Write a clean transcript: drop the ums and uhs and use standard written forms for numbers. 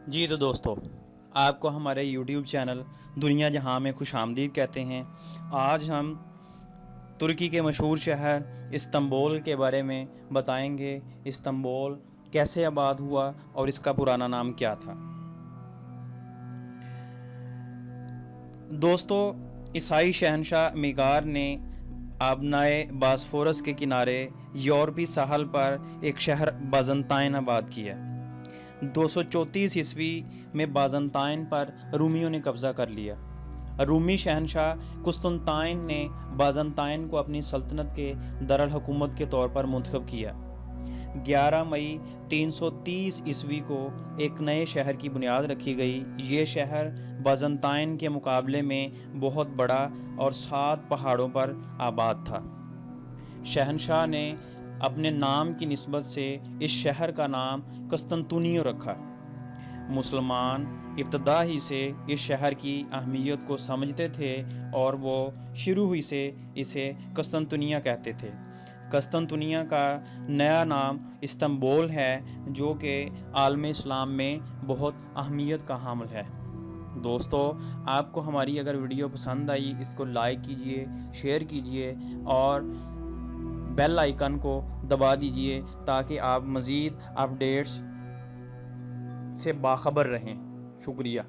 جی تو دوستو، آپ کو ہمارے یوٹیوب چینل دنیا جہاں میں خوش آمدید کہتے ہیں۔ آج ہم ترکی کے مشہور شہر استنبول کے بارے میں بتائیں گے۔ استنبول کیسے آباد ہوا اور اس کا پرانا نام کیا تھا۔ دوستو، عیسائی شہنشاہ میگار نے آبنائے باسفورس کے کنارے یورپی ساحل پر ایک شہر بازنطائن آباد کیا۔ 234 عیسوی میں بازنطائن پر رومیوں نے قبضہ کر لیا۔ رومی شہنشاہ قسطنطین نے بازنطائن کو اپنی سلطنت کے دارالحکومت کے طور پر منتخب کیا۔ 11 مئی 330 عیسوی کو ایک نئے شہر کی بنیاد رکھی گئی۔ یہ شہر بازنطائن کے مقابلے میں بہت بڑا اور 7 پہاڑوں پر آباد تھا۔ شہنشاہ نے اپنے نام کی نسبت سے اس شہر کا نام قسطنطنیہ رکھا۔ مسلمان ابتدا ہی سے اس شہر کی اہمیت کو سمجھتے تھے اور وہ شروع ہی سے اسے قسطنطنیہ کہتے تھے۔ قسطنطنیہ کا نیا نام استنبول ہے، جو کہ عالم اسلام میں بہت اہمیت کا حامل ہے۔ دوستو، آپ کو ہماری اگر ویڈیو پسند آئی، اس کو لائک کیجئے، شیئر کیجئے اور بیل آئیکن کو دبا دیجئے تاکہ آپ مزید اپڈیٹس سے باخبر رہیں۔ شکریہ۔